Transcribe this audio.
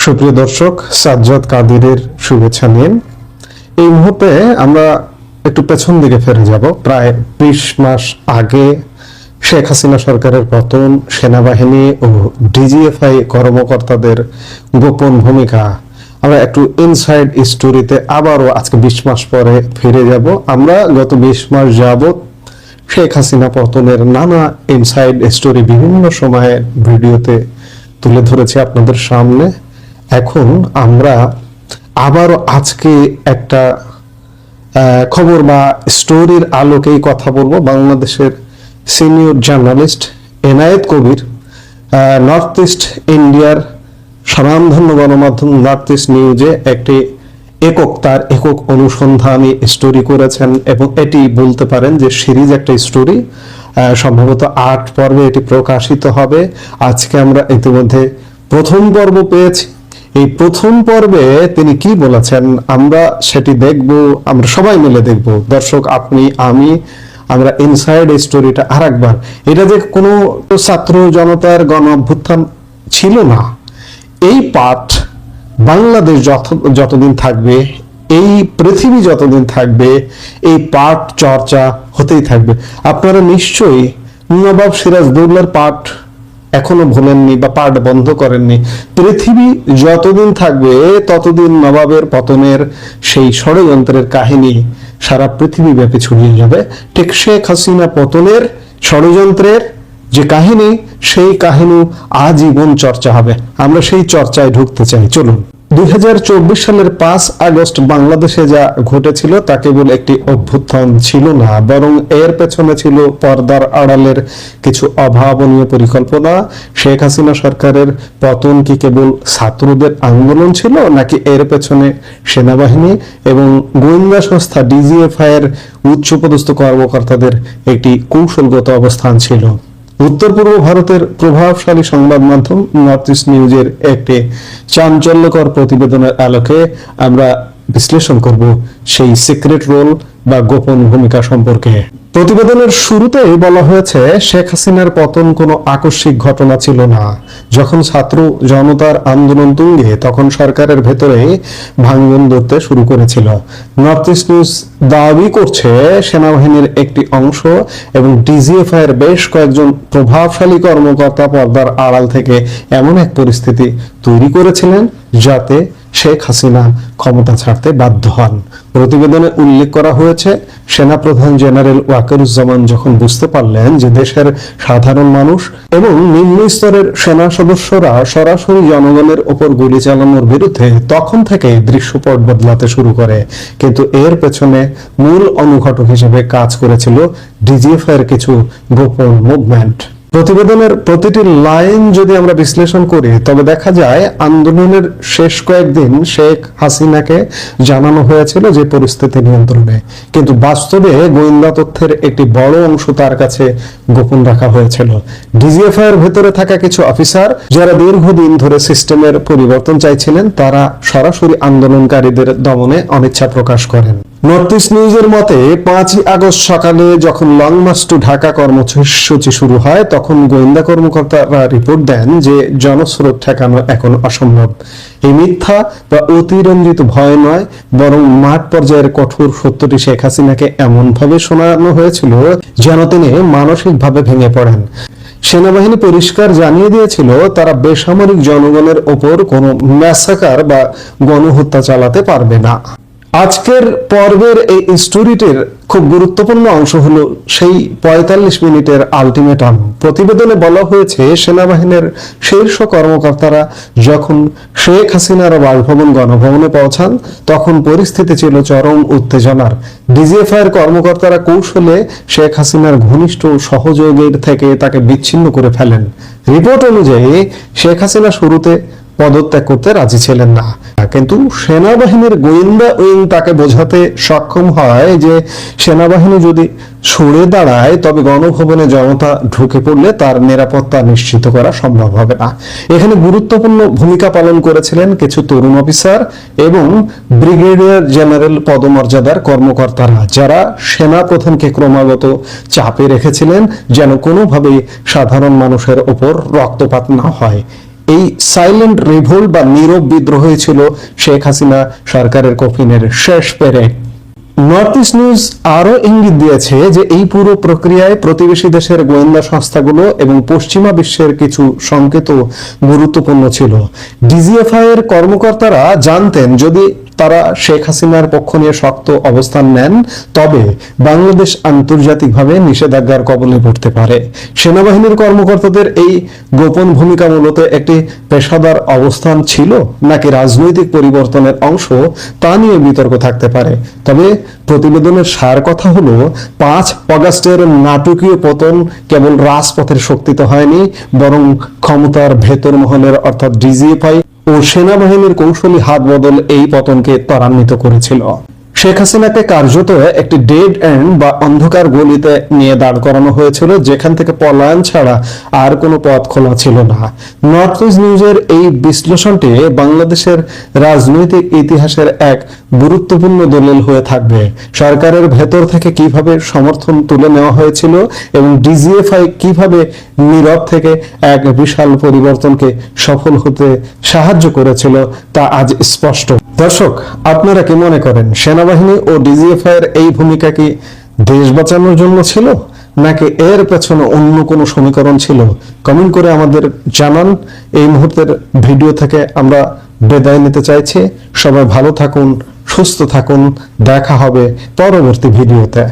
সুপ্রিয় দর্শক, সাজ্জাদ কাদিরের শুভেচ্ছা নিন। এই মুহূর্তে আমরা একটু পেছন দিকে ফিরে যাব। প্রায় 20 মাস আগে শেখ হাসিনা সরকারের পতন, সেনাবাহিনী ও ডিজিএফআই কর্মকর্তাদের গোপন ভূমিকা, আমরা একটু ইনসাইড স্টোরিতে আবারও আজকে 20 মাস পরে ফিরে যাব। আমরা গত 20 মাস যাবত শেখ হাসিনা পতনের নানা ইনসাইড স্টোরি বিভিন্ন সময়ে ভিডিওতে তুলে ধরেছি আপনাদের সামনে। এখন আমরা আবারও আজকে একটা খবর বা স্টোরির আলোকেই কথা বলবো। বাংলাদেশের সিনিয়র জার্নালিস্ট এনায়েত কবির নর্থ ইস্ট ইন্ডিয়ার স্বনামধন্য গণমাধ্যম নর্থ ইস্ট নিউজে একটি একক অনুসন্ধানী স্টোরি করেছেন, এবং এটি বলতে পারেন যে সিরিজ একটা স্টোরি। সম্ভবত 8 পর্বে এটি প্রকাশিত হবে। আজকে আমরা ইতিমধ্যে প্রথম পর্ব পেয়েছি। এই প্রথম পর্বে তিনি কি বলেছেন আমরা সেটি দেখব, আমরা সবাই মিলে দেখব। দর্শক, আপনি, আমি, আমরা ইনসাইড স্টোরিটা আরেকবার। এটা যে কোনো ছাত্র জনতার গণ অভ্যুত্থান ছিল না। এই পাঠ বাংলাদেশ যতদিন থাকবে, এই পৃথিবী যতদিন থাকবে, এই পাঠ চর্চা হতেই থাকবে। আপনারা নিশ্চয়ই নবাব সিরাজদৌল্লার পাঠ এখনো ভোলেননি বা পাঠ বন্ধ করেননি। পৃথিবী যতদিন থাকবে ততদিন নবাবের পতনের সেই ষড়যন্ত্রের কাহিনী সারা পৃথিবী ব্যাপী ছড়িয়ে যাবে। ঠিক শেখ হাসিনা পতনের ষড়যন্ত্রের যে কাহিনী, সেই কাহিনী আজীবন চর্চা হবে। আমরা সেই চর্চায় ঢুকতে চাই। চলুন। 2024 সালের 5 আগস্ট বাংলাদেশে যা ঘটেছিল তা কেবল একটি অভ্যুত্থান ছিল না, বরং এর পেছনে ছিল পর্দার আড়ালের কিছু অভাবনীয় পরিকল্পনা। শেখ হাসিনা সরকারের পতন কি কেবল ছাত্রদের আন্দোলন ছিল, নাকি এর পেছনে সেনাবাহিনী এবং গোয়েন্দা সংস্থা ডিজিএফআই এর উচ্চপদস্থ কর্মকর্তাদের একটি কৌশলগত অবস্থান ছিল? উত্তর পূর্ব ভারতের প্রভাবশালী সংবাদ মাধ্যম নর্থ ইস্ট নিউজের একটি চাঞ্চল্যকর প্রতিবেদনের আলোকে আমরা বিশ্লেষণ করব সেই সিক্রেট রোল বা গোপন ভূমিকা সম্পর্কে। প্রতিবেদনের শুরুতেই বলা হয়েছে, শেখ হাসিনার পতন কোনো আকস্মিক ঘটনা ছিল না। যখন ছাত্র জনতার আন্দোলন তুঙ্গে, তখন সরকারের ভেতরে ভাঙন ধরতে শুরু করেছিল। নর্থ ইস্ট নিউজ দাবি করছে, সেনাবাহিনীর একটি অংশ এবং ডিজিএফআই এর বেশ কয়েকজন প্রভাবশালী কর্মকর্তা পর্দার আড়াল থেকে এমন এক পরিস্থিতি তৈরি করেছিলেন যাতে শেখ হাসিনা ক্ষমতা ছাড়তে বাধ্য হন। প্রতিবেদনে উল্লেখ করা হয়েছে, সেনাপ্রধান জেনারেল ওয়াকারুজ্জামান যখন বুঝতে পারলেন যে দেশের সাধারণ মানুষ এবং নিম্ন স্তরের সেনা সদস্যরা সরাসরি জনগণের ওপর গুলি চালানোর বিরুদ্ধে, তখন থেকে দৃশ্যপট বদলাতে শুরু করে। কিন্তু এর পেছনে মূল অনুঘটক হিসেবে কাজ করেছিল ডিজিএফআই এর কিছু গোপন মুভমেন্ট। প্রতিবেদনের প্রতিটি লাইন যদি আমরা বিশ্লেষণ করি, তবে দেখা যায় আন্দোলনের শেষ কয়েকদিন শেখ হাসিনাকে জানানো হয়েছিল যে পরিস্থিতি নিয়ন্ত্রণে, কিন্তু বাস্তবে গোয়েন্দা তথ্যের একটি বড় অংশ তার কাছে গোপন রাখা হয়েছিল। ডিজিএফআই এর ভেতরে থাকা কিছু অফিসার যারা দীর্ঘদিন ধরে সিস্টেমের পরিবর্তন চাইছিলেন, তারা সরাসরি আন্দোলনকারীদের দমনে অনিচ্ছা প্রকাশ করেন। নর্থ ইস্ট নিউজের মতে 5 আগস্ট সকালে যখন লং মার্চ টু ঢাকা কর্মসূচি শুরু হয়, তখন গোয়েন্দা কর্মকর্তারা রিপোর্ট দেন যে জনস্রোত ঠেকানো এখন অসম্ভব। এই মিথ্যা বা অতিরঞ্জিত ভয় নয়, বরং মাঠ পর্যায়ের কঠোর সত্যটি শেখ হাসিনাকে এমনভাবে শোনানো হয়েছিল যেন তিনি মানসিকভাবে ভেঙে পড়েন। সেনাবাহিনী পরিষ্কার জানিয়ে দিয়েছিল তারা বেসামরিক জনগণের ওপর কোনো ম্যাসাকার বা গণহত্যা চালাতে পারবে না। আজকের পর্বের এই স্টোরিটির খুব গুরুত্বপূর্ণ অংশ হলো সেই 45 মিনিটের আলটিমেটাম। প্রতিবেদনে বলা হয়েছে, সেনাবাহিনীর শীর্ষ কর্মকর্তারা যখন শেখ হাসিনার বাসভবন গণভবনে পৌঁছান, তখন পরিস্থিতি ছিল চরম উত্তেজনার। ডিজিএফআই এর কর্মকর্তারা কৌশলে শেখ হাসিনার ঘনিষ্ঠ সহযোগীর থেকে তাকে বিচ্ছিন্ন করে ফেলেন। রিপোর্ট অনুযায়ী শেখ হাসিনা শুরুতে পদত্যাগ করতে রাজি ছিলেন না, কিন্তু সেনাবাহিনীর গোয়েন্দা উইং তাকে বোঝাতে সক্ষম হয় যে সেনাবাহিনী যদি সরে দাঁড়ায়, তবে গণভবনে জনতা ঢুকে পড়লে তার নিরাপত্তা নিশ্চিত করা সম্ভব হবে না। এখানে গুরুত্বপূর্ণ ভূমিকা পালন করেছিলেন কিছু তরুণ অফিসার এবং ব্রিগেডিয়ার জেনারেল পদমর্যাদার কর্মকর্তারা, যারা সেনা প্রধানকে ক্রমাগত চাপে রেখেছিলেন যেন কোনোভাবেই সাধারণ মানুষের ওপর রক্তপাত না হয়। এই সাইলেন্ট রিভোল্ট বা নীরব বিদ্রোহই ছিল শেখ হাসিনা সরকারের কফিনের শেষ পেরেক। নর্থ ইস্ট নিউজ আরো ইঙ্গিত দিয়েছে যে এই পুরো প্রক্রিয়ায় প্রতিবেশী দেশের গোয়েন্দা সংস্থাগুলো এবং পশ্চিমা বিশ্বের কিছু সংকেত গুরুত্বপূর্ণ ছিল। ডিজিএফআই এর কর্মকর্তারা জানতেন যদি তারা শেখ হাসিনার পক্ষ নিয়ে শক্ত অবস্থান নেন তবে বাংলাদেশ আন্তর্জাতিকভাবে নিষেধাজ্ঞার কবলে পড়তে পারে। সেনাবাহিনীর কর্মকর্তাদের এই গোপন ভূমিকা মূলত একটি পেশাদার অবস্থান ছিল নাকি রাজনৈতিক পরিবর্তনের অংশ তা নিয়ে বিতর্ক থাকতে পারে। তবে প্রতিবেদনের সার কথা হলো 5 অগাস্টের নাটকীয় পতন কেবল রাজপথের শক্তিতে হয়নি, বরং ক্ষমতার ভেতর মহলের অর্থাৎ ডিজিএফআই ও সেনাবাহিনীর কৌশলী হাত বদল এই পতনকে ত্বরান্বিত করেছিল। শেখ হাসিনাকে কার্যত একটি ডেড এন্ড বা অন্ধকার গলিতে নিয়ে দাঁড় করানো হয়েছিল, যেখান থেকে পলায়ন ছাড়া আর কোনো পথ খোলা ছিল না। নর্থ ইস্ট নিউজের এই বিশ্লেষণটি বাংলাদেশের রাজনৈতিক ইতিহাসের এক গুরুত্বপূর্ণ দলিল হয়ে থাকবে। সরকারের ভেতর থেকে কিভাবে সমর্থন তুলে নেওয়া হয়েছিল এবং ডিজিএফআই কিভাবে নীরব থেকে এক বিশাল পরিবর্তনকে সফল হতে সাহায্য করেছিল তা আজ স্পষ্ট। দর্শক, আপনারা কি মনে করেন সেনাবাহিনী ও ডিজিএফআই এর এই ভূমিকা কি দেশ বাঁচানোর জন্য ছিল নাকি এর পেছনে অন্য কোনো সমীকরণ ছিল? কমেন্ট করে আমাদের জানান। এই মুহূর্তের ভিডিও থেকে আমরা বিদায় নিতে চাইছি। সবাই ভালো থাকুন, সুস্থ থাকুন। দেখা হবে পরবর্তী ভিডিওতে।